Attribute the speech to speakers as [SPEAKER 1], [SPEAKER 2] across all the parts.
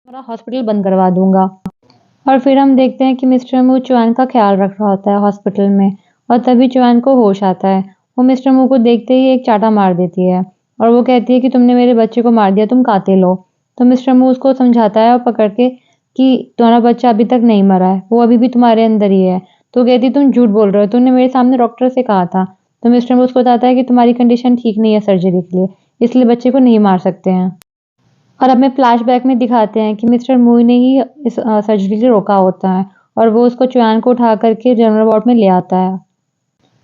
[SPEAKER 1] पूरा हॉस्पिटल बंद करवा दूँगा। और फिर हम देखते हैं कि मिस्टर मू चुआन का ख़्याल रख रहा होता है हॉस्पिटल में और तभी चुआन को होश आता है। वो मिस्टर मू को देखते ही एक चाँटा मार देती है और वो कहती है कि तुमने मेरे बच्चे को मार दिया, तुम कातिल हो। तो मिस्टर मू उसको समझाता है और पकड़ के कि तुम्हारा बच्चा अभी तक नहीं मरा है, वो अभी भी तुम्हारे अंदर ही है। तो कहती तुम झूठ बोल रहे हो, तुमने मेरे सामने डॉक्टर से कहा था। तो मिस्टर मू उसको बताता है कि तुम्हारी कंडीशन ठीक नहीं है सर्जरी के लिए, इसलिए बच्चे को नहीं मार सकते हैं। और हमें फ्लैशबैक में दिखाते हैं कि मिस्टर मूई ने ही इस सर्जरी को रोका होता है और वो उसको चुआन को उठा करके जनरल वार्ड में ले आता है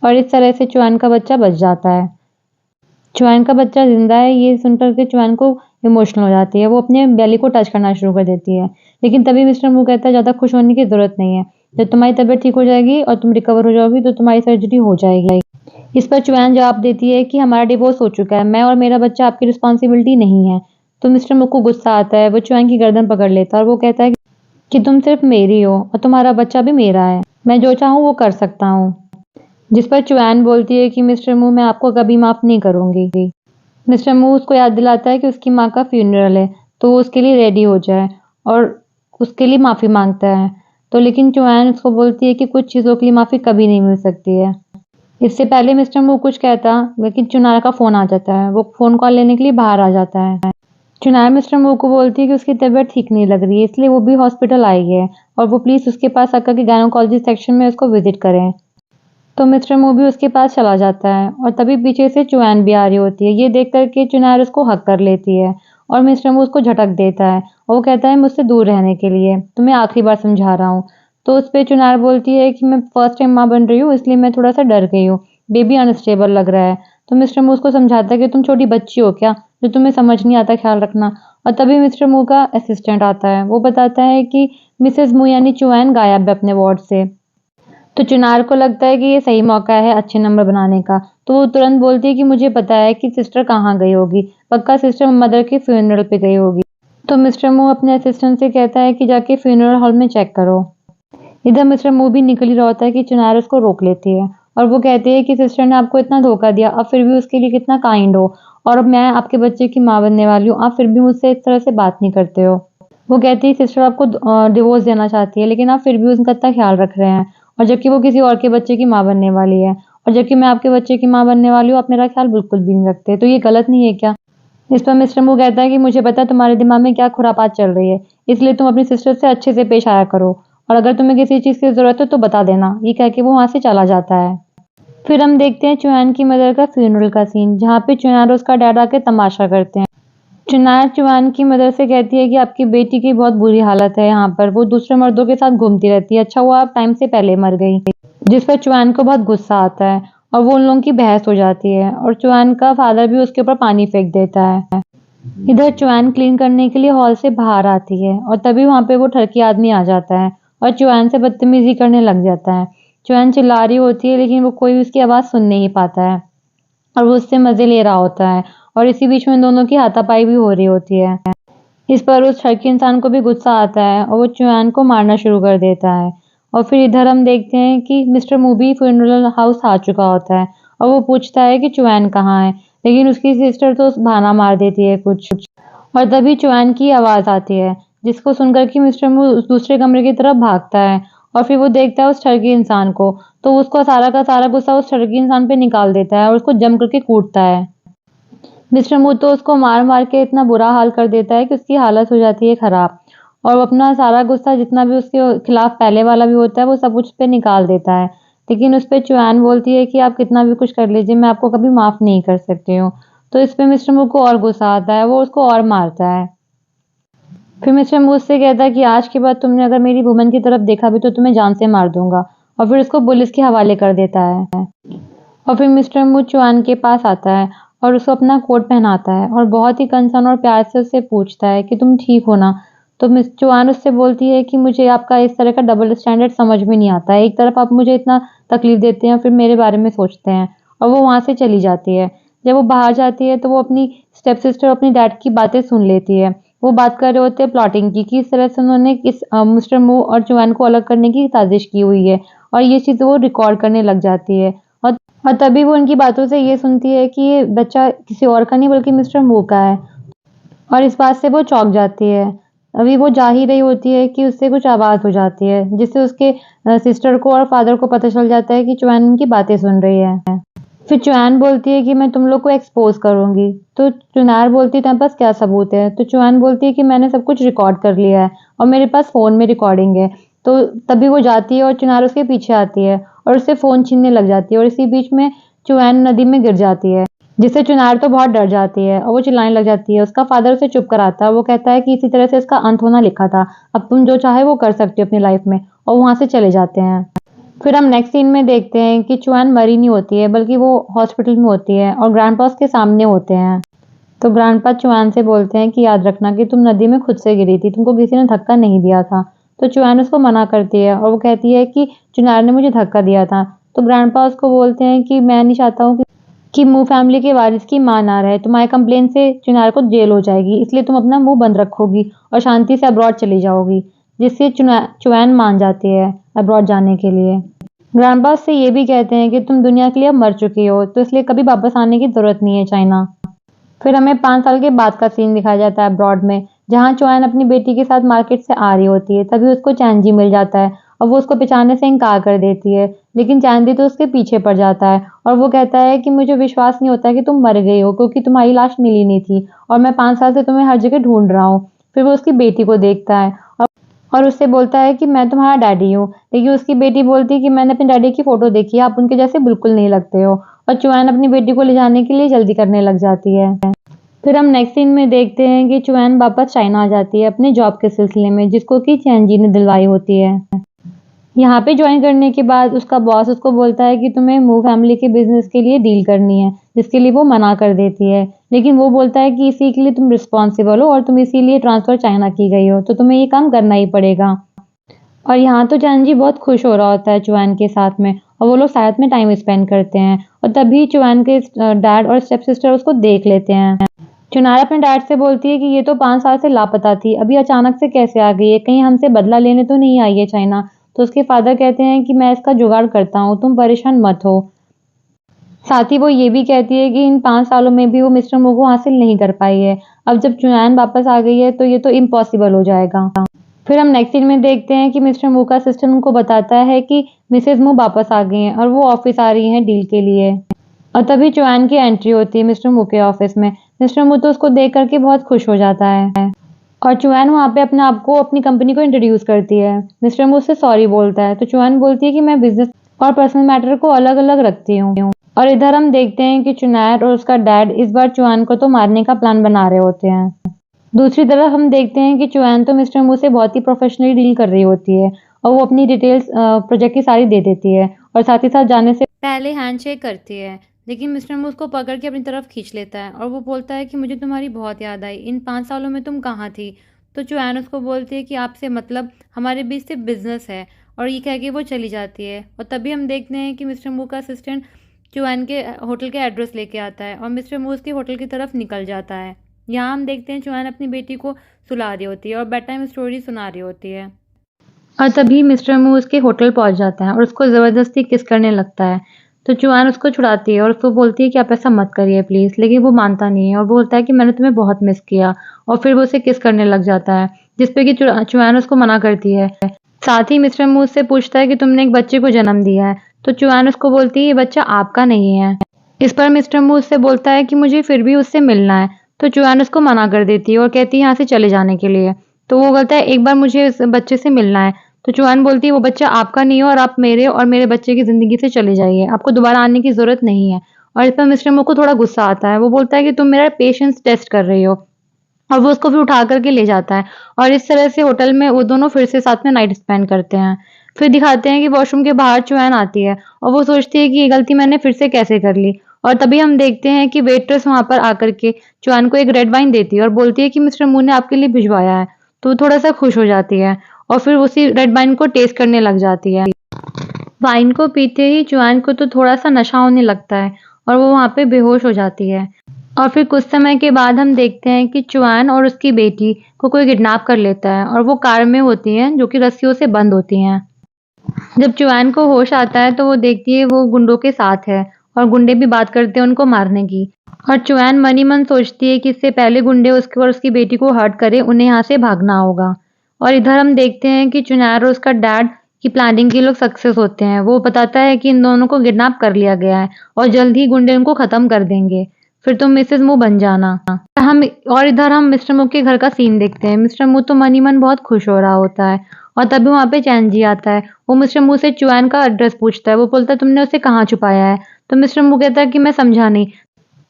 [SPEAKER 1] और इस तरह से चुआन का बच्चा बच जाता है। चुआन का बच्चा जिंदा है ये सुनकर के चुआन को इमोशनल हो जाती है, वो अपने बेली को टच करना शुरू कर देती है। लेकिन तभी मिस्टर मू कहता है ज़्यादा खुश होने की ज़रूरत नहीं है, जब तुम्हारी तबीयत ठीक हो जाएगी और तुम रिकवर हो जाओगी तो तुम्हारी सर्जरी हो जाएगी। इस पर चुआन जवाब देती है कि हमारा डिवोर्स हो चुका है, मैं और मेरा बच्चा आपकी रिस्पॉन्सिबिलिटी नहीं है। तो मिस्टर मू को गुस्सा आता है, वो चुआन की गर्दन पकड़ लेता है और वो कहता है कि तुम सिर्फ मेरी हो और तुम्हारा बच्चा भी मेरा है, मैं जो चाहूँ वो कर सकता हूँ। जिस पर चुआन बोलती है कि मिस्टर मू मैं आपको कभी माफ़ नहीं करूँगी। मिस्टर मू उसको याद दिलाता है कि उसकी माँ का फ्यूनरल है, तो वो उसके लिए रेडी हो जाए और उसके लिए माफ़ी मांगता है। तो लेकिन चुआन उसको बोलती है कि कुछ चीज़ों के लिए माफ़ी कभी नहीं मिल सकती है। इससे पहले मिस्टर मू कुछ कहता, लेकिन चुनार का फ़ोन आ जाता है। वो फ़ोन कॉल लेने के लिए बाहर आ जाता है। चुनार मिस्टर मू को बोलती है कि उसकी तबीयत ठीक नहीं लग रही है, इसलिए वो भी हॉस्पिटल आई है और वो प्लीज़ उसके पास आकर के गायनोकोलॉजी सेक्शन में उसको विज़िट करें। तो मिस्टर मू भी उसके पास चला जाता है और तभी पीछे से चुआन भी आ रही होती है। ये देख कर के चुनार उसको हग कर लेती है और मिस्टर मू उसको झटक देता है और वो कहता है मुझसे दूर रहने के लिए, तुम्हें आखिरी बार समझा रहा हूँ। तो उस पे चुनार बोलती है कि मैं फर्स्ट टाइम माँ बन रही हूँ इसलिए मैं थोड़ा सा डर गई हूँ, बेबी अनस्टेबल लग रहा है। तो मिस्टर मू उसको समझाता है कि तुम छोटी बच्ची हो क्या, जो तुम्हें समझ नहीं आता ख्याल रखना। और तभी मिस्टर मू का असिस्टेंट आता है, वो बताता है कि मिसेज मू यानी चुआन गायब है अपने वार्ड से। तो चुनार को लगता है कि ये सही मौका है अच्छे नंबर बनाने का, तो वो तुरंत बोलती है कि मुझे पता है कि सिस्टर कहाँ गई होगी, पक्का सिस्टर मदर के फ्यूनरल पे गई होगी। तो मिस्टर मू अपने असिस्टेंट से कहता है कि जाके फ्यूनरल हॉल में चेक करो। इधर मिस्टर मू भी निकल ही रहा होता है कि चुनार उसको रोक लेती है और वो कहती है कि सिस्टर ने आपको इतना धोखा दिया, अब फिर भी उसके लिए कितना काइंड हो, और अब मैं आपके बच्चे की माँ बनने वाली हूँ, आप फिर भी मुझसे इस तरह से बात नहीं करते हो। वो कहती है सिस्टर आपको डिवोर्स देना चाहती है, लेकिन आप फिर भी उसका इतना ख्याल रख रहे हैं, और जबकि वो किसी और के बच्चे की माँ बनने वाली है, और जबकि मैं आपके बच्चे की माँ बनने वाली हूँ, आप मेरा ख्याल बिल्कुल भी नहीं रखते, तो ये गलत नहीं है क्या? इस पर मिस्टर मू कहता है कि मुझे पता है तुम्हारे दिमाग में क्या खुरापात चल रही है, इसलिए तुम अपनी सिस्टर से अच्छे से पेश आया करो, और अगर तुम्हें किसी चीज़ की ज़रूरत हो तो बता देना। ये कह के वो वहाँ से चला जाता है। फिर हम देखते हैं चुआन की मदर का फ्यूनरल का सीन, जहाँ पे चुआन और उसका डैड आके तमाशा करते हैं। चुनार चुआन की मदर से कहती है कि आपकी बेटी की बहुत बुरी हालत है यहाँ पर, वो दूसरे मर्दों के साथ घूमती रहती है, अच्छा हुआ आप टाइम से पहले मर गई। जिस पर चुआन को बहुत गुस्सा आता है और वो उन लोगों की बहस हो जाती है और चुआन का फादर भी उसके ऊपर पानी फेंक देता है। इधर चुआन क्लीन करने के लिए हॉल से बाहर आती है और तभी वहाँ पे वो ठरकी आदमी आ जाता है और चुआन से बदतमीजी करने लग जाता है। चुआन चिल्ला रही होती है लेकिन वो कोई उसकी आवाज़ सुन नहीं पाता है और वो उससे मज़े ले रहा होता है और इसी बीच में दोनों की हाथापाई भी हो रही होती है। इस पर उस ठरकी इंसान को भी गुस्सा आता है और वो चुआन को मारना शुरू कर देता है। और फिर इधर हम देखते हैं कि मिस्टर मू भी फ्यूनरल हाउस आ चुका होता है और वो पूछता है कि चुआन कहाँ है, लेकिन उसकी सिस्टर तो बहाना मार देती है कुछ। और तभी चुआन की आवाज़ आती है, जिसको सुनकर कि मिस्टर मू उस दूसरे कमरे की तरफ भागता है और फिर वो देखता है उस ठरकी इंसान को, तो उसको सारा का सारा गुस्सा उस ठरकी इंसान पे निकाल देता है और उसको जम करके कूटता है। मिस्टर मू तो उसको मार-मार के इतना बुरा हाल कर देता है कि उसकी हालत हो जाती है खराब और वो अपना सारा गुस्सा जितना भी उसके खिलाफ पहले वाला भी होता है वो सब कुछ पे निकाल देता है। लेकिन उस पे चुआन बोलती है कि आप कितना भी कुछ कर लीजिए, मैं आपको कभी माफ़ नहीं कर सकती हूँ। तो इस पे मिस्टर मू को और गुस्सा आता है, वो उसको और मारता है। फिर मिस्टर मू उससे कहता है कि आज के बाद तुमने अगर मेरी वुमन की तरफ देखा भी तो तुम्हें जान से मार दूँगा, और फिर उसको पुलिस के हवाले कर देता है। और फिर मिस्टर मू चुआन के पास आता है और उसको अपना कोट पहनाता है और बहुत ही कंसर्न और प्यार से उससे पूछता है कि तुम ठीक हो ना? तो मिस चुआन उससे बोलती है कि मुझे आपका इस तरह का डबल स्टैंडर्ड समझ में नहीं आता है। एक तरफ आप मुझे इतना तकलीफ देते हैं, फिर मेरे बारे में सोचते हैं, और वो वहाँ से चली जाती है। जब वो बाहर जाती है तो वो अपनी स्टेप सिस्टर अपनी डैड की बातें सुन लेती है। वो बात कर रहे होते हैं प्लॉटिंग की कि इस तरह से उन्होंने मिस्टर मू और चुआन को अलग करने की साजिश की हुई है, और ये चीज़ वो रिकॉर्ड करने लग जाती है। और तभी वो उनकी बातों से ये सुनती है कि ये बच्चा किसी और का नहीं बल्कि मिस्टर मू का है, और इस बात से वो चौंक जाती है। अभी वो जा ही रही होती है कि उससे कुछ आवाज़ हो जाती है, जिससे उसके सिस्टर को और फादर को पता चल जाता है कि चुआन उनकी बातें सुन रही है। फिर चुआन बोलती है कि मैं तुम लोग को एक्सपोज़ करूँगी। तो चुनार बोलती है तुम्हारे पास क्या सबूत है? तो चुआन बोलती है कि मैंने सब कुछ रिकॉर्ड कर लिया है और मेरे पास फ़ोन में रिकॉर्डिंग है। तो तभी वो जाती है और चुनार उसके पीछे आती है और उससे फ़ोन छीनने लग जाती है और इसी बीच में चुआन नदी में गिर जाती है, जिससे चुनार तो बहुत डर जाती है और वो चिल्लाने लग जाती है। उसका फादर उसे चुप कराता है। वो कहता है कि इसी तरह से इसका अंत होना लिखा था। अब तुम जो चाहे वो कर सकती हो अपनी लाइफ़ में, और वहाँ से चले जाते हैं। फिर हम नेक्स्ट सीन में देखते हैं कि चुआन मरी नहीं होती है, बल्कि वो हॉस्पिटल में होती है और ग्रैंडपा उसके सामने होते हैं। तो ग्रैंडपा चुआन से बोलते हैं कि याद रखना कि तुम नदी में खुद से गिरी थी, तुमको किसी ने धक्का नहीं दिया था। तो चुआन उसको मना करती है और वो कहती है कि चुनार ने मुझे धक्का दिया था। तो ग्रैंडपा उसको बोलते हैं कि मैं नहीं चाहता हूँ कि मुंह फैमिली के वारिस की मां ना रहे। तुम्हारे कंप्लेन से चुनार को जेल हो जाएगी, इसलिए तुम अपना मुंह बंद रखोगी और शांति से अब्रॉड चली जाओगी, जिससे चुआन मान जाती है अब्रॉड जाने के लिए। ग्रैंडपा उससे ये भी कहते हैं कि तुम दुनिया के लिए अब मर चुकी हो, तो इसलिए कभी वापस आने की ज़रूरत नहीं है चाइना। फिर हमें 5 साल के बाद का सीन दिखाया जाता है अब्रॉड में, जहाँ चुआन अपनी बेटी के साथ मार्केट से आ रही होती है। तभी उसको चैनजी मिल जाता है और वो उसको पहचानने से इनकार कर देती है, लेकिन चैनजी तो उसके पीछे पड़ जाता है और वो कहता है कि मुझे विश्वास नहीं होता कि तुम मर गई हो, क्योंकि तुम्हारी लाश मिली नहीं थी और मैं 5 साल से तुम्हें हर जगह ढूंढ रहा हूँ। फिर वो उसकी बेटी को देखता है और उससे बोलता है कि मैं तुम्हारा डैडी हूँ, लेकिन उसकी बेटी बोलती है कि मैंने अपने डैडी की फ़ोटो देखी है, आप उनके जैसे बिल्कुल नहीं लगते हो। और चुआन अपनी बेटी को ले जाने के लिए जल्दी करने लग जाती है। फिर हम नेक्स्ट सीन में देखते हैं कि चुआन वापस चाइना आ जाती है अपने जॉब के सिलसिले में, जिसको कि चैनजी ने दिलवाई होती है। यहाँ पे ज्वाइन करने के बाद उसका बॉस उसको बोलता है कि तुम्हें मूव फैमिली के बिजनेस के लिए डील करनी है, जिसके लिए वो मना कर देती है। लेकिन वो बोलता है कि इसी के लिए तुम रिस्पॉन्सिबल हो और तुम इसीलिए ट्रांसफ़र चाइना की गई हो, तो तुम्हें ये काम करना ही पड़ेगा। और यहाँ तो चैनजी बहुत खुश हो रहा होता है चुआन के साथ में, और वो लोग साथ में टाइम स्पेंड करते हैं। और तभी चुआन के डैड और स्टेप सिस्टर उसको देख लेते हैं। चुनार अपने डैड से बोलती है कि ये तो 5 साल से लापता थी, अभी अचानक से कैसे आ गई है? कहीं हमसे बदला लेने तो नहीं आई है चाइना? तो उसके फादर कहते हैं कि मैं इसका जुगाड़ करता हूँ, तुम परेशान मत हो। साथ ही वो ये भी कहती है कि इन 5 सालों में भी वो मिस्टर मू को हासिल नहीं कर पाई है। अब जब चुआन वापस आ गई है तो ये तो इम्पॉसिबल हो जाएगा। फिर हम नेक्स्ट सीन में देखते हैं कि मिस्टर मू का असिस्टेंट उनको बताता है कि मिसेज़ मू वापस आ गई हैं और वो ऑफ़िस आ रही हैं डील के लिए। और तभी चुआन की एंट्री होती है मिस्टर मू के ऑफ़िस में। मिस्टर मू तो उसको देख कर के बहुत खुश हो जाता है और चुआन वहाँ पे अपने आप को अपनी कंपनी को इंट्रोड्यूस करती है। मिस्टर मू उससे सॉरी बोलता है, तो चुआन बोलती है कि मैं बिज़नेस और पर्सनल मैटर को अलग-अलग रखती हूँ। और इधर हम देखते हैं कि चुनार और उसका डैड इस बार चुआन को तो मारने का प्लान बना रहे होते हैं। दूसरी तरफ हम देखते हैं कि चुआन तो मिस्टर मू से बहुत ही प्रोफेशनली डील कर रही होती है और वो अपनी डिटेल्स प्रोजेक्ट की सारी दे देती है और साथ ही साथ जाने से पहले हैंडशेक करती है। लेकिन मिस्टर मू उसको पकड़ के अपनी तरफ खींच लेता है और वो बोलता है कि मुझे तुम्हारी बहुत याद आई, इन 5 सालों में तुम कहाँ थी? तो चुआन उसको बोलती है कि आपसे मतलब हमारे बीच सिर्फ बिजनेस है, और ये कह के वो चली जाती है। और तभी हम देखते हैं कि मिस्टर मू का असिस्टेंट चुआन के होटल के एड्रेस लेके आता है और मिस्टर मू उसके होटल की तरफ निकल जाता है। यहाँ हम देखते हैं चुआन अपनी बेटी को सुला रही होती है और बेड टाइम स्टोरी सुना रही होती है। और तभी मिस्टर मू उसके होटल पहुंच जाता है और उसको ज़बरदस्ती किस करने लगता है। तो चुआन उसको छुड़ाती है और उसको बोलती है कि आप ऐसा मत करिए प्लीज़, लेकिन वो मानता नहीं है और बोलता है कि मैंने तुम्हें बहुत मिस किया, और फिर वो उसे किस करने लग जाता है, जिस पे कि चुआन उसको मना करती है। साथ ही मिस्टर मू उससे पूछता है कि तुमने एक बच्चे को जन्म दिया है, तो चुआन उसको बोलती है ये बच्चा आपका नहीं है। इस पर मिस्टर मू उससे बोलता है कि मुझे फिर भी उससे मिलना है, तो चुआन उसको मना कर देती है और कहती है यहाँ से चले जाने के लिए। तो वो बोलता है एक बार मुझे इस बच्चे से मिलना है। तो चुआन बोलती है वो बच्चा आपका नहीं है और आप मेरे और मेरे बच्चे की ज़िंदगी से चले जाइए, आपको दोबारा आने की ज़रूरत नहीं है। और इस पर मिस्टर मू को थोड़ा गुस्सा आता है, वो बोलता है कि तुम मेरा पेशेंस टेस्ट कर रही हो, और वो उसको फिर उठा कर के ले जाता है और इस तरह से होटल में वो दोनों फिर से साथ में नाइट स्पेंड करते हैं। फिर दिखाते हैं कि वॉशरूम के बाहर चुआन आती है और वो सोचती है कि ये गलती मैंने फिर से कैसे कर ली। और तभी हम देखते हैं कि वेट्रेस वहाँ पर आकर के चुआन को एक रेड वाइन देती है और बोलती है कि मिस्टर मू ने आपके लिए भिजवाया है। तो वो थोड़ा-सा खुश हो जाती है और फिर उसी रेड वाइन को टेस्ट करने लग जाती है। वाइन को पीते ही चुआन को तो थोड़ा-सा नशा होने लगता है और वो वहाँ पे बेहोश हो जाती है। और फिर कुछ समय के बाद हम देखते हैं कि चुआन और उसकी बेटी को कोई किडनैप कर लेता है और वो कार में होती हैं जो कि रस्सियों से बंद होती हैं। जब चुआन को होश आता है तो वो देखती है वो गुंडों के साथ है और गुंडे भी बात करते हैं उनको मारने की। और चुआन मन ही मन सोचती है कि इससे पहले गुंडे उसको और उसकी बेटी को हर्ट करें, उन्हें यहाँ से भागना होगा। और इधर हम देखते हैं कि चुनार और उसका डैड की प्लानिंग के लोग सक्सेस होते हैं। वो बताता है कि इन दोनों को किडनैप कर लिया गया है और जल्द ही गुंडे उनको खत्म कर देंगे। फिर तुम मिसेस मू बन जाना। हम और इधर हम मिस्टर मू के घर का सीन देखते हैं। मिस्टर मू तो मन ही मन बहुत खुश हो रहा होता है और तभी वहाँ पे चैन जी आता है। वो मिस्टर मू से चुआन का एड्रेस पूछता है। वो बोलता है तुमने उसे कहाँ छुपाया है? तो मिस्टर मू कहता है कि मैं समझा नहीं।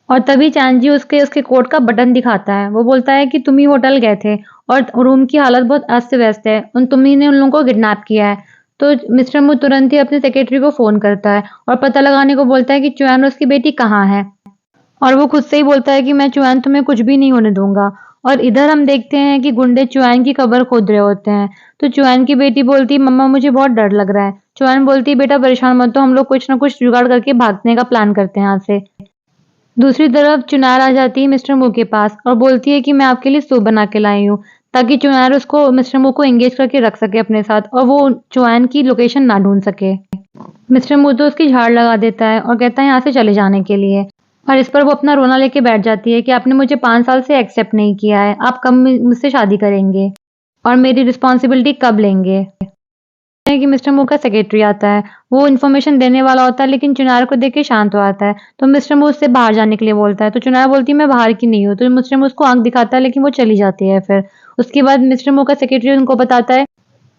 [SPEAKER 1] और तभी चैन जी उसके उसके कोट का बटन दिखाता है। वो बोलता है कि तुम ही होटल गए थे और रूम की हालत बहुत अस्त व्यस्त है, तुम ही ने उन लोगों को किडनैप किया है। तो मिस्टर मू तुरंत ही अपने सेक्रेटरी को फोन करता है और पता लगाने को बोलता है कि चुआन और उसकी बेटी कहाँ है। और वो खुद से ही बोलता है कि मैं चुआन तुम्हें कुछ भी नहीं होने दूंगा। और इधर हम देखते हैं कि गुंडे चुआन की कब्र खोद रहे होते हैं। तो चुआन की बेटी बोलती है मम्मा मुझे बहुत डर लग रहा है। चुआन बोलती है बेटा परेशान मत हो, हम लोग कुछ ना कुछ जुगाड़ करके भागने का प्लान करते हैं यहाँ से। दूसरी तरफ चुनार आ जाती है मिस्टर मू के पास और बोलती है कि मैं आपके लिए सूप बना के लाई हूँ, ताकि चुनार उसको मिस्टर मू को एंगेज करके रख सके अपने साथ और वो चुआन की लोकेशन ना ढूंढ सके। मिस्टर मू तो उसकी झाड़ लगा देता है और कहता है यहाँ से चले जाने के लिए। और इस पर वो अपना रोना लेके बैठ जाती है कि आपने मुझे 5 साल से एक्सेप्ट नहीं किया है, आप कब मुझसे शादी करेंगे और मेरी रिस्पॉन्सिबिलिटी कब लेंगे। है कि मिस्टर मू का सेक्रेटरी आता है। वो इन्फॉर्मेशन देने वाला होता है लेकिन चुनार को देख के शांत हो आता है। तो मिस्टर मू उससे बाहर जाने के लिए बोलता है। तो चुनार बोलती है मैं बाहर की नहीं हूँ। तो मिस्टर मू उसको आंख दिखाता है लेकिन वो चली जाती है। फिर उसके बाद मिस्टर मू का सेक्रेटरी उनको बताता है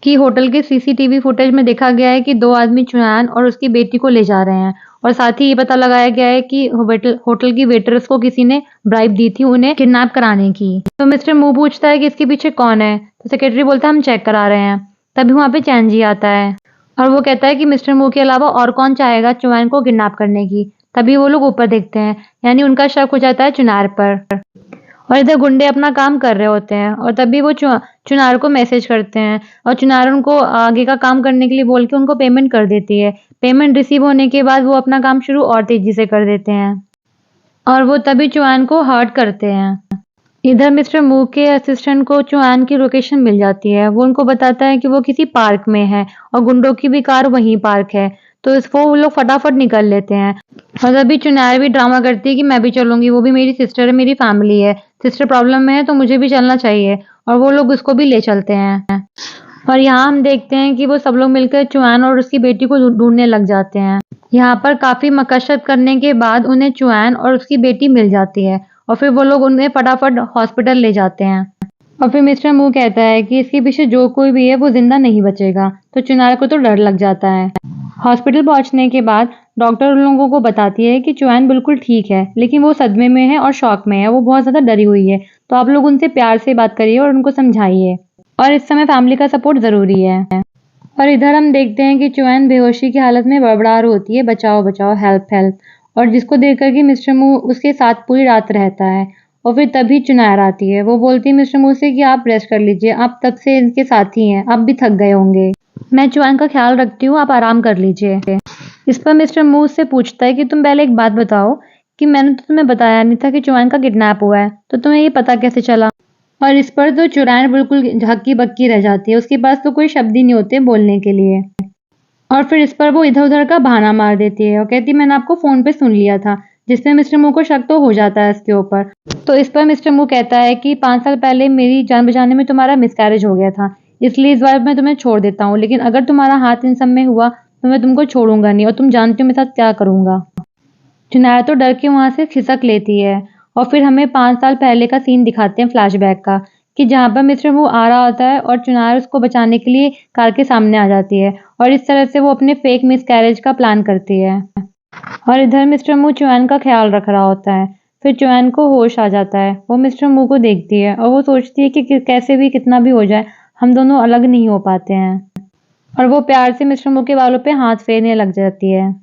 [SPEAKER 1] कि होटल के सीसीटीवी फुटेज में देखा गया है कि 2 आदमी चुनान और उसकी बेटी को ले जा रहे हैं और साथ ही ये पता लगाया गया है कि होटल की वेटर्स को किसी ने ब्राइब दी थी उन्हें किडनैप कराने की। तो मिस्टर मू पूछता है कि इसके पीछे कौन है। तो सेक्रेटरी बोलता है हम चेक करा रहे हैं। तभी वहाँ पे चैन जी आता है और वो कहता है कि मिस्टर मू के अलावा और कौन चाहेगा चुनान को किडनैप करने की। तभी वो लोग ऊपर देखते हैं, यानी उनका शक हो जाता है चुनार पर। और इधर गुंडे अपना काम कर रहे होते हैं और तभी वो चुनार को मैसेज करते हैं और चुनार उनको आगे का काम करने के लिए बोल के उनको पेमेंट कर देती है। पेमेंट रिसीव होने के बाद वो अपना काम शुरू और तेजी से कर देते हैं और वो तभी चुआन को हर्ट करते हैं। इधर मिस्टर मू के असिस्टेंट को चुआन की लोकेशन मिल जाती है। वो उनको बताता है कि वो किसी पार्क में है और गुंडों की भी कार वहीं पार्क है। तो वो लोग फटाफट निकल लेते हैं और तभी चुनार भी ड्रामा करती है कि मैं भी चलूंगी, वो भी मेरी सिस्टर है, मेरी फैमिली है, सिस्टर प्रॉब्लम में है तो मुझे भी चलना चाहिए। और वो लोग उसको भी ले चलते हैं और यहाँ हम देखते हैं कि वो सब लोग मिलकर चुआन और उसकी बेटी को ढूंढने लग जाते हैं। यहाँ पर काफी मशक्कत करने के बाद उन्हें चुआन और उसकी बेटी मिल जाती है और फिर वो लोग उन्हें फटाफट हॉस्पिटल ले जाते हैं। और फिर मिस्टर मू कहता है कि इसके पीछे जो कोई भी है वो जिंदा नहीं बचेगा। तो चुनार को तो डर लग जाता है। हॉस्पिटल पहुंचने के बाद डॉक्टर उन लोगों को बताती है कि चुआन बिल्कुल ठीक है लेकिन वो सदमे में है और शॉक में है, वो बहुत ज्यादा डरी हुई है। तो आप लोग उनसे प्यार से बात करिए और उनको समझाइए और इस समय फैमिली का सपोर्ट जरूरी है। और इधर हम देखते हैं कि चुआन बेहोशी की हालत में बड़बड़ा होती है बचाओ बचाओ हेल्प हेल्प, और जिसको देख कर के मिस्टर मू उसके साथ पूरी रात रहता है। और फिर तभी चुनार आती है। वो बोलती है मिस्टर मू से कि आप रेस्ट कर लीजिए, आप तब से इनके साथ ही हैं, आप भी थक गए होंगे, मैं चुआन का ख्याल रखती हूँ, आप आराम कर लीजिए। इस पर मिस्टर मू उससे पूछता है कि तुम पहले एक बात बताओ कि मैंने तो तुम्हें बताया नहीं था कि चुआन का किडनैप हुआ है, तो तुम्हें ये पता कैसे चला। और इस पर तो चुड़ैल बिल्कुल हक्की बक्की रह जाती है, उसके पास तो कोई शब्द ही नहीं होते बोलने के लिए। और फिर इस पर वो इधर-उधर का बहाना मार देती है और कहती है मैंने आपको फ़ोन पे सुन लिया था, जिससे मिस्टर मू को शक तो हो जाता है इसके ऊपर। तो इस पर मिस्टर मू कहता है कि 5 साल पहले मेरी जान बचाने में तुम्हारा मिसकैरेज हो गया था, इसलिए इस बार मैं तुम्हें छोड़ देता हूँ, लेकिन अगर तुम्हारा हाथ इन सब में हुआ तो मैं तुमको छोड़ूंगा नहीं और तुम जानती हो मेरे साथ क्या करूंगा। चुनार तो डर के वहां से खिसक लेती है और फिर हमें 5 साल पहले का सीन दिखाते हैं फ्लैशबैक का, कि जहाँ पर मिस्टर वो आ रहा होता है और चुनार उसको बचाने के लिए कार के सामने आ जाती है और इस तरह से वो अपने फेक मिसकैरेज का प्लान करती है। और इधर मिस्टर मू चुआन का ख्याल रख रहा होता है। फिर चुआन को होश आ जाता है, वो मिस्टर मू को देखती है और वो सोचती है कि कैसे भी कितना भी हो जाए हम दोनों अलग नहीं हो पाते हैं। और वो प्यार से मिस्टर मू के बालों पे हाथ फेरने लग जाती है।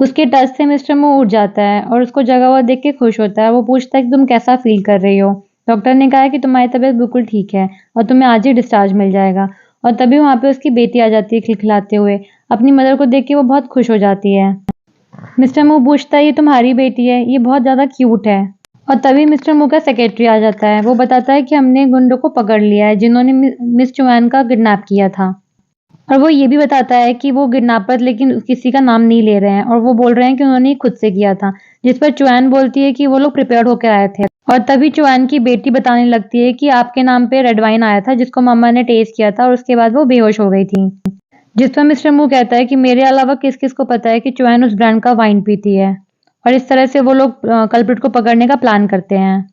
[SPEAKER 1] उसके टच से मिस्टर मू उठ जाता है और उसको जगा हुआ देख के खुश होता है। वो पूछता है कि तुम कैसा फील कर रही हो। डॉक्टर ने कहा है कि तुम्हारी तबीयत बिल्कुल ठीक है और तुम्हें आज ही डिस्चार्ज मिल जाएगा। और तभी वहाँ पे उसकी बेटी आ जाती है खिलखिलाते हुए। अपनी मदर को देख के वो बहुत खुश हो जाती है। मिस्टर मू पूछता है ये तुम्हारी बेटी है, ये बहुत ज्यादा क्यूट है। और तभी मिस्टर मू का सेक्रेटरी आ जाता है। वो बताता है कि हमने गुंडों को पकड़ लिया है जिन्होंने मिस चुआन का किडनैप किया था। और वो ये भी बताता है कि वो किडनैपर लेकिन किसी का नाम नहीं ले रहे हैं और वो बोल रहे हैं कि उन्होंने खुद से किया था। जिस पर चुआन बोलती है कि वो लोग प्रिपेयर्ड होकर आए थे। और तभी चुआन की बेटी बताने लगती है कि आपके नाम पे रेड वाइन आया था जिसको मम्मा ने टेस्ट किया था और उसके बाद वो बेहोश हो गई थी। जिस पर मिस्टर मू कहता है कि मेरे अलावा किस-किस को पता है कि चुआन उस ब्रांड का वाइन पीती है। और इस तरह से वो लोग कल्प्रिट को पकड़ने का प्लान करते हैं।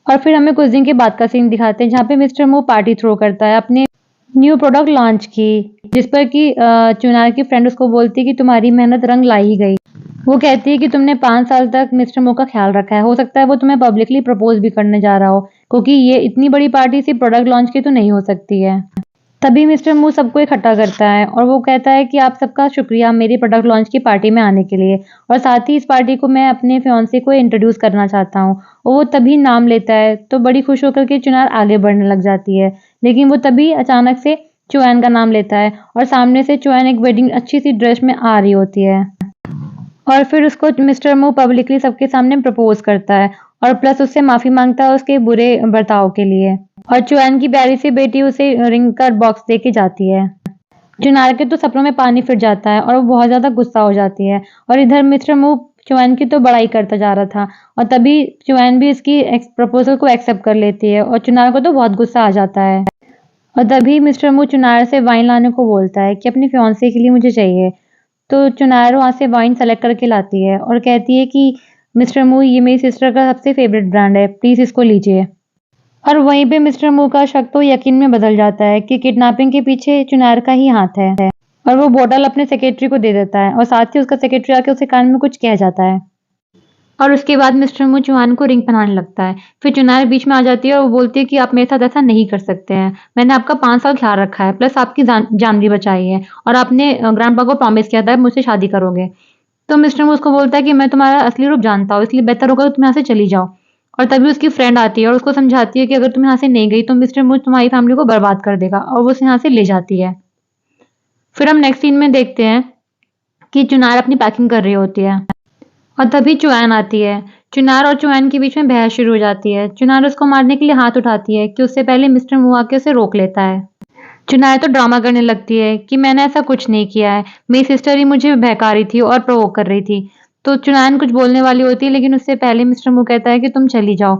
[SPEAKER 1] और फिर हमें कुछ दिन के बाद का सीन दिखाते हैं जहाँ पे मिस्टर मू पार्टी थ्रो करता है अपने न्यू प्रोडक्ट लॉन्च की, जिस पर कि चुनार की फ्रेंड उसको बोलती है कि तुम्हारी मेहनत रंग ला ही गई। वो कहती है कि तुमने 5 साल तक मिस्टर मू का ख्याल रखा है, हो सकता है वो तुम्हें पब्लिकली प्रपोज भी करने जा रहा हो, क्योंकि ये इतनी बड़ी पार्टी सिर्फ प्रोडक्ट लॉन्च की तो नहीं हो सकती है। तभी मिस्टर मू सबको इकट्ठा करता है और वो कहता है कि आप सबका शुक्रिया मेरी प्रोडक्ट लॉन्च की पार्टी में आने के लिए, और साथ ही इस पार्टी को मैं अपने फियांसे को इंट्रोड्यूस करना चाहता हूँ। और वो तभी नाम लेता है तो बड़ी खुश होकर के चुनार आगे बढ़ने लग जाती है, लेकिन वो तभी अचानक से चुआन का नाम लेता है और सामने से चुआन एक वेडिंग अच्छी सी ड्रेस में आ रही होती है। और फिर उसको मिस्टर मू पब्लिकली सबके सामने प्रपोज करता है और प्लस उससे माफी मांगता है उसके बुरे बर्ताव के लिए। और चुआन की प्यारी सी बेटी उसे रिंग का बॉक्स दे के जाती है। चुनार के तो सपनों में पानी फिर जाता है और वो बहुत ज्यादा गुस्सा हो जाती है। और इधर मिस्टर मू चुआन की तो बड़ाई करता जा रहा था और तभी चुआन भी इसकी प्रपोजल को एक्सेप्ट कर लेती है और चुनार को तो बहुत गुस्सा आ जाता है। और तभी मिस्टर मू चुनार से वाइन लाने को बोलता है कि अपनी फियांसे के लिए मुझे चाहिए। तो चुनार वहाँ से वाइन सेलेक्ट करके लाती है और कहती है कि मिस्टर मू ये मेरी सिस्टर का सबसे फेवरेट ब्रांड है, प्लीज इसको लीजिए। और वहीं पे मिस्टर मू का शक तो यकीन में बदल जाता है कि किडनैपिंग के पीछे चुनार का ही हाथ है। और वो बोतल अपने सेक्रेटरी को दे देता है और साथ ही उसका सेक्रेटरी आके उसे कान में कुछ कह जाता है। और उसके बाद मिस्टर मू चुआन को रिंग पहनाने लगता है। फिर चुनार बीच में आ जाती है और वो बोलती है कि आप मेरे साथ ऐसा नहीं कर सकते हैं। मैंने आपका 5 साल ख्याल रखा है, प्लस आपकी जान भी बचाई है और आपने ग्रैंडपा को प्रॉमिस किया था मुझसे शादी करोगे। तो मिस्टर मू उसको बोलता है कि मैं तुम्हारा असली रूप जानता हूँ, इसलिए बेहतर होगा कि तुम यहाँ से चली जाओ। और तभी उसकी फ्रेंड आती है और उसको समझाती है कि अगर तुम यहाँ से नहीं गई तो मिस्टर मू तुम्हारी फैमिली को बर्बाद कर देगा, और वो उसे यहाँ से ले जाती है। फिर हम नेक्स्ट सीन में देखते हैं कि चुनार अपनी पैकिंग कर रही होती है और तभी चुआन आती है। चुनार और चुआन के बीच में बहस शुरू हो जाती है। चुनार उसको मारने के लिए हाथ उठाती है कि उससे पहले मिस्टर मू आके उसे रोक लेता है। चुनार तो ड्रामा करने लगती है कि मैंने ऐसा कुछ नहीं किया है, मेरी सिस्टर ही मुझे बहका रही थी और प्रोवोक कर रही थी। तो चुनान कुछ बोलने वाली होती है लेकिन उससे पहले मिस्टर मू कहता है कि तुम चली जाओ।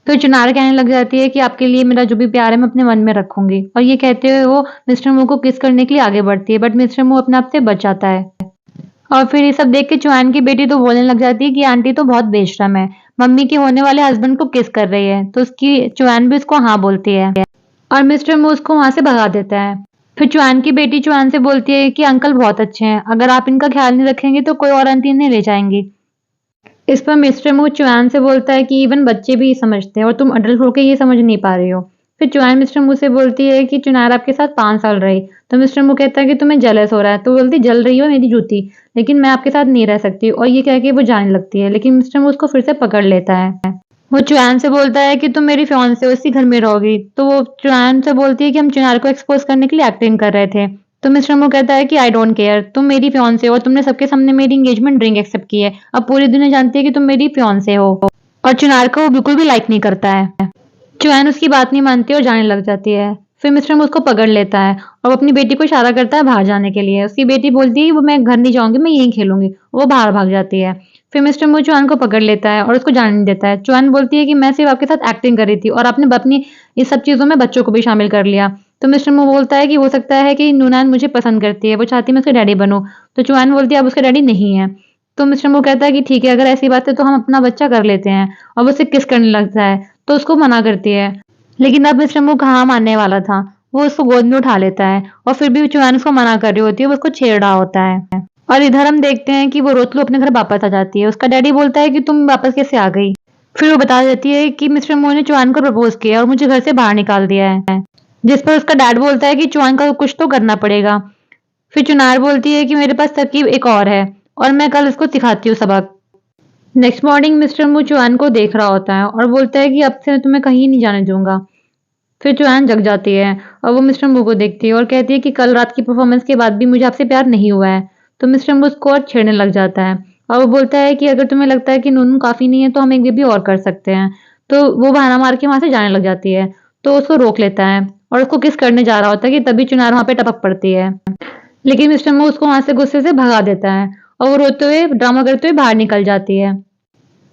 [SPEAKER 1] तो चुनार कहने लग जाती है कि आपके लिए मेरा जो भी प्यार है मैं अपने मन में रखूंगी, और ये कहते हुए वो मिस्टर मू को किस करने के लिए आगे बढ़ती है, बट मिस्टर मू अपने आप से बच जाता है। और फिर ये सब देख के चुआन की बेटी तो बोलने लग जाती है कि आंटी तो बहुत बेशरम है, मम्मी के होने वाले हस्बैंड को किस कर रही है। तो उसकी चुआन भी उसको हाँ बोलती है और मिस्टर मू उसको वहां से भगा देता है। फिर चुआन की बेटी चुआन से बोलती है कि अंकल बहुत अच्छे हैं, अगर आप इनका ख्याल नहीं रखेंगे तो कोई और आंटी इन्हें ले जाएंगी। इस पर मिस्टर मू चुआन से बोलता है कि इवन बच्चे भी समझते हैं और तुम अडल्ट होके ये समझ नहीं पा रही हो। फिर चुआन मिस्टर मू से बोलती है कि चुनार आपके साथ 5 साल रही। तो मिस्टर मू कहता है कि तुम्हें जेलस हो रहा है। तो बोलती जल रही हो मेरी जूती, लेकिन मैं आपके साथ नहीं रह सकती, और ये कह के वो जाने लगती है, लेकिन मिस्टर मू उसको फिर से पकड़ लेता है। वो चुआन से बोलता है कि तुम मेरी फियांसे हो, इसी घर में रहोगी। तो वो चुआन से बोलती है कि हम चुनार को एक्सपोज करने के लिए एक्टिंग कर रहे थे। तो मिस्टर मू कहता है कि आई डोंट केयर, तुम मेरी फियांसे हो और तुमने सबके सामने मेरी एंगेजमेंट रिंग एक्सेप्ट की है, अब पूरी दुनिया जानती है कि तुम मेरी फियांसे हो। और चुनार को वो बिल्कुल भी लाइक नहीं करता है। चुआन उसकी बात नहीं मानती और जाने लग जाती है। फिर मिस्टर मू उसको पकड़ लेता है और वो अपनी बेटी को इशारा करता है बाहर जाने के लिए। उसकी बेटी बोलती है कि वो मैं घर नहीं जाऊंगी, मैं यहीं खेलूंगी। वो बाहर भाग जाती है। फिर मिस्टर मू चुआन को पकड़ लेता है और उसको जाने नहीं देता है। चुआन बोलती है कि मैं सिर्फ आपके साथ एक्टिंग कर रही थी और आपने अपनी इस सब चीजों में बच्चों को भी शामिल कर लिया। तो मिस्टर मू बोलता है कि हो सकता है कि नूनान मुझे पसंद करती है, वो चाहती है मैं उसके डैडी बनूं। तो चुआन बोलती है आप उसके डैडी नहीं है। तो मिस्टर मू कहता है कि ठीक है, अगर ऐसी बात है तो हम अपना बच्चा कर लेते हैं, और वो उससे किस करने लगता है। तो उसको मना करती है, लेकिन अब मिस्टर मू कहाँ मानने वाला था। वो उसको गोद में उठा लेता है और फिर भी चुआन उसको मना कर रही होती है, वो उसको छेड़ रहा होता है। और इधर हम देखते हैं कि वो रोतलू अपने घर वापस आ जाती है। उसका डैडी बोलता है कि तुम वापस कैसे आ गई। फिर वो बता देती है कि मिस्टर मू ने चुआन को प्रपोज किया और मुझे घर से बाहर निकाल दिया है। जिस पर उसका डैड बोलता है कि चुआन का कुछ तो करना पड़ेगा। फिर चुनार बोलती है कि मेरे पास तरकीब एक और है और मैं कल इसको सिखाती हूँ सबक। नेक्स्ट मॉर्निंग मिस्टर मू चुआन को देख रहा होता है और बोलता है कि अब से मैं तुम्हें कहीं नहीं जाने दूंगा। फिर चुआन जग जाती है और वो मिस्टर मू को देखती है और कहती है कि कल रात की परफॉर्मेंस के बाद भी मुझे आपसे प्यार नहीं हुआ है। तो मिस्टर मू उसको और छेड़ने लग जाता है और वो बोलता है कि अगर तुम्हें लगता है कि नूनू काफी नहीं है तो हम एक बेबी और कर सकते हैं। तो वो बहाना मार के वहां से जाने लग जाती है। तो उसको रोक लेता है और उसको किस करने जा रहा होता है कि तभी चुनार वहां पे टपक पड़ती है। लेकिन मिस्टर मू उसको वहां से गुस्से से भगा देता है और वो रोते हुए ड्रामा करते हुए बाहर निकल जाती है।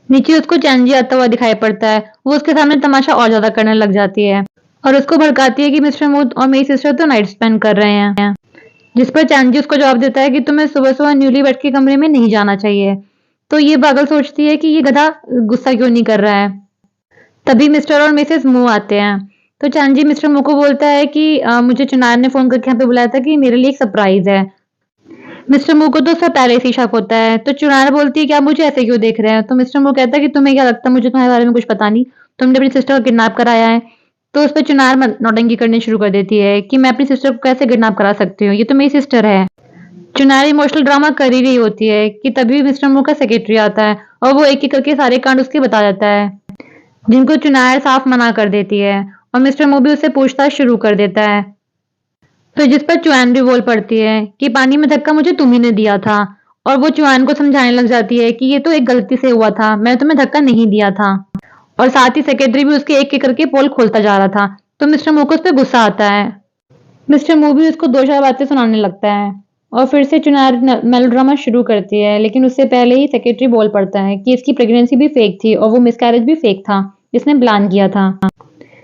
[SPEAKER 1] नीचे उसको चैनजी आता हुआ दिखाई पड़ता है। वो उसके सामने तमाशा और ज्यादा करने लग जाती है और उसको भड़काती है कि मिस्टर मू और मेरी सिस्टर तो नाइट स्पेंड कर रहे हैं। जिस पर चैनजी उसको जवाब देता है कि तुम्हें सुबह सुबह न्यूली बेड के कमरे में नहीं जाना चाहिए। तो ये पागल सोचती है कि ये गधा गुस्सा क्यों नहीं कर रहा है। तभी मिस्टर और मिसेस मू आते हैं। तो चैनजी मिस्टर मू को बोलता है कि मुझे चुनार ने फोन करके यहाँ पे बुलाया था कि मेरे लिए एक सरप्राइज है। मिस्टर मू को तो सब पहले से ही शक होता है। तो चुनार बोलती है कि आप मुझे ऐसे क्यों देख रहे हैं। तो मिस्टर मू कहता है कि तुम्हें क्या लगता है मुझे तुम्हारे बारे में कुछ पता नहीं, तुमने अपनी सिस्टर को किडनैप कराया है। तो उस पर चुनार नौटंकी करनी शुरू कर देती है कि मैं अपनी सिस्टर को कैसे किडनैप करा सकती हूँ, ये तो मेरी सिस्टर है। चुनार इमोशनल ड्रामा कर ही रही होती है कि तभी मिस्टर मू का सेक्रेटरी आता है और वो एक एक करके सारे कांड उसके बता देता है, जिनको चुनार साफ मना कर देती है और मिस्टर मू भी उससे पूछताछ शुरू कर देता है। तो जिस पर चुआन भी बोल पड़ती है कि पानी में धक्का मुझे तुम ही ने दिया था। और वो चुआन को समझाने लग जाती है कि ये तो एक गलती से हुआ था, मैं तुम्हें धक्का नहीं दिया था। और साथ ही सेक्रेटरी भी उसके एक एक करके पोल खोलता जा रहा था। तो मिस्टर मू को उस पर गुस्सा आता है। मिस्टर मू भी उसको दो चार बातें सुनाने लगता है और फिर से चुनार मेलोड्रामा शुरू करती है। लेकिन उससे पहले ही सेक्रेटरी बोल पड़ता है कि इसकी प्रेगनेंसी भी फेक थी और वो मिसकैरेज भी फेक था, जिसने प्लान किया था।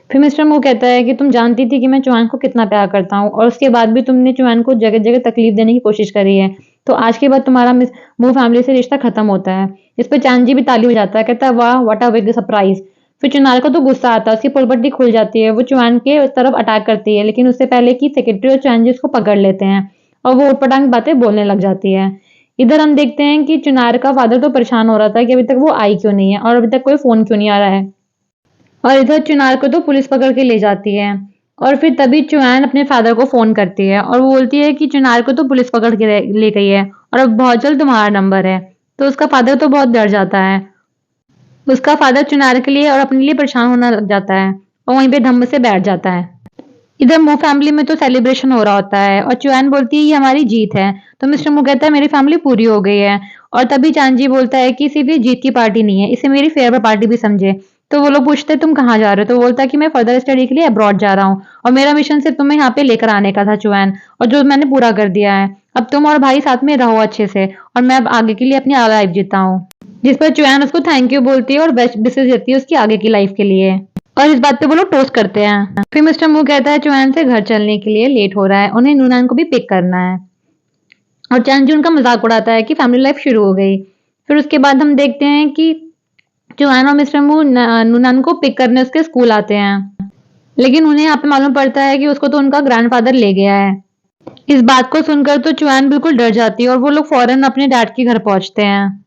[SPEAKER 1] फिर मिस्टर मू कहता है कि तुम जानती थी कि मैं चुआन को कितना प्यार करता हूँ और उसके बाद भी तुमने चुआन को जगह जगह तकलीफ देने की कोशिश करी है। तो आज के बाद तुम्हारा मू फैमिली से रिश्ता खत्म होता है। इस पर चांद जी भी ताली हो जाता है, कहता है वाह व्हाट अ बिग सरप्राइज। फिर चुनार को तो गुस्सा आता है, उसकी पुलपट्टी खुल जाती है। वो चुआन के उस तरफ अटैक करती है, लेकिन उससे पहले कि सेक्रेटरी और चुआन जी उसको पकड़ लेते हैं और वो उटपटांग बातें बोलने लग जाती है। इधर हम देखते हैं कि चुनार का फादर तो परेशान हो रहा था कि अभी तक वो आई क्यों नहीं है और अभी तक कोई फोन क्यों नहीं आ रहा है। और इधर चुनार को तो पुलिस पकड़ के ले जाती है। और फिर तभी चुआन अपने फादर को फोन करती है और वो बोलती है कि चुनार को तो पुलिस पकड़ के ले गई है और अब बहुत जल्द तुम्हारा नंबर है। तो उसका फादर तो बहुत डर जाता है। उसका फादर चुनार के लिए और अपने लिए परेशान होने लग जाता है और वहीं पे धम्म से बैठ जाता है। इधर मू फैमिली में तो सेलिब्रेशन हो रहा होता है और चुआन बोलती है ये हमारी जीत है। तो मिस्टर मू कहता है मेरी फैमिली पूरी हो गई है। और तभी चांदजी बोलता है कि सिर्फ ये जीत की पार्टी नहीं है, इसे मेरी फेयरवेल पार्टी भी समझे। तो वो लोग पूछते हैं तुम कहाँ जा रहे हो। तो वो बोलता है कि मैं फर्दर स्टडी के लिए अब्रॉड जा रहा हूँ और मेरा मिशन सिर्फ तुम्हें यहाँ पे लेकर आने का था चुआन, और जो मैंने पूरा कर दिया है। अब तुम और भाई साथ में रहो अच्छे से और मैं अब आगे के लिए अपनी लाइफ जीता हूँ। जिस पर चुआन उसको थैंक यू बोलती है और बेस्ट विशेस देती है उसकी आगे की लाइफ के लिए। और इस बात पे वो लोग टोस्ट करते हैं। फिर मिस्टर मू कहता है चुआन से घर चलने के लिए लेट हो रहा है, उन्हें नूनान को भी पिक करना है। और चैनजी उनका मजाक उड़ाता है कि फैमिली लाइफ शुरू हो गई। फिर उसके बाद हम देखते हैं कि चुआन और मिस्टर मू नूनान को पिक करने उसके स्कूल आते हैं। लेकिन उन्हें यहाँ पे मालूम पड़ता है कि उसको तो उनका ग्रैंडफादर ले गया है। इस बात को सुनकर तो चुआन बिल्कुल डर जाती है और वो लोग फौरन अपने डैड के घर पहुंचते हैं।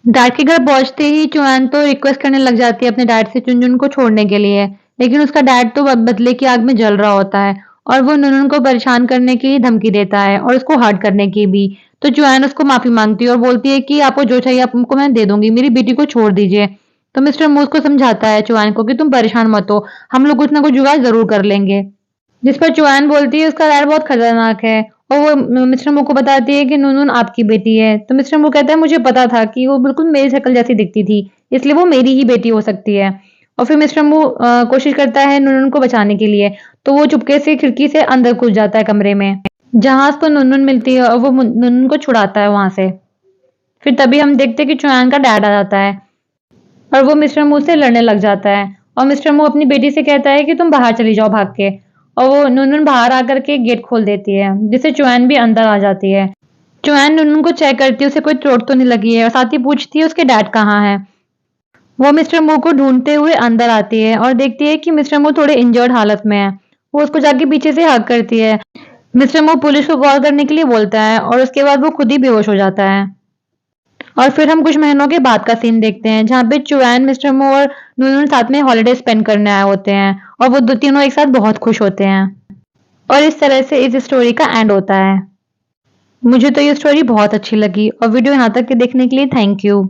[SPEAKER 1] डैड के घर पहुंचते ही चुआन तो रिक्वेस्ट करने लग जाती है अपने डैड से चुनचुन को छोड़ने के लिए। लेकिन उसका डैड तो बदले की आग में जल रहा होता है और वो नुनुन को परेशान करने की धमकी देता है और उसको हर्ट करने की भी। तो चुआन उसको माफी मांगती है और बोलती है कि आपको जो चाहिए आपको मैं दे दूंगी, मेरी बेटी को छोड़ दीजिए। तो मिस्टर मूस को समझाता है चुआन को कि तुम परेशान मत हो, हम लोग कुछ ना कुछ जुगाड़ जरूर कर लेंगे। जिस पर चुआन बोलती है उसका डैड बहुत खतरनाक है और वो मिस्टर मू को बताती है कि नूनून आपकी बेटी है। तो मिस्टर मू कहता है मुझे पता था कि वो बिल्कुल मेरी शक्ल जैसी दिखती थी, इसलिए वो मेरी ही बेटी हो सकती है। और फिर मिस्टर मू कोशिश करता है नूनून को बचाने के लिए। तो वो चुपके से खिड़की से अंदर घुस जाता है कमरे में, जहां उसको नूनून मिलती है और वो नूनून को छुड़ाता है वहां से। फिर तभी हम देखते हैं कि चुआन का डैड आ जाता है और वो मिस्टर मू से लड़ने लग जाता है। और मिस्टर मू अपनी बेटी से कहता है कि तुम बाहर चली जाओ भाग के। और वो नुनुन बाहर आकर के गेट खोल देती है, जिससे चुआन भी अंदर आ जाती है। चुआन नुनुन को चेक करती है उसे कोई चोट तो नहीं लगी है और साथ ही पूछती है उसके डैड कहाँ है। वो मिस्टर मू को ढूंढते हुए अंदर आती है और देखती है कि मिस्टर मू थोड़े इंजर्ड हालत में है। वो उसको जाके पीछे से हग करती है। मिस्टर मू पुलिस को कॉल करने के लिए बोलता है और उसके बाद वो खुद ही बेहोश हो जाता है। और फिर हम कुछ महीनों के बाद का सीन देखते हैं, जहाँ पे चुआन, मिस्टर मू और नूनून साथ में हॉलिडे स्पेंड करने आए होते हैं और वो तीनों एक साथ बहुत खुश होते हैं। और इस तरह से इस स्टोरी का एंड होता है। मुझे तो ये स्टोरी बहुत अच्छी लगी और वीडियो यहाँ तक के देखने के लिए थैंक यू।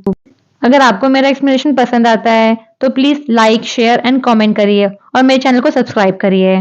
[SPEAKER 1] अगर आपको मेरा एक्सप्लेनेशन पसंद आता है तो please like, share and comment करिए और मेरे चैनल को सब्सक्राइब करिए।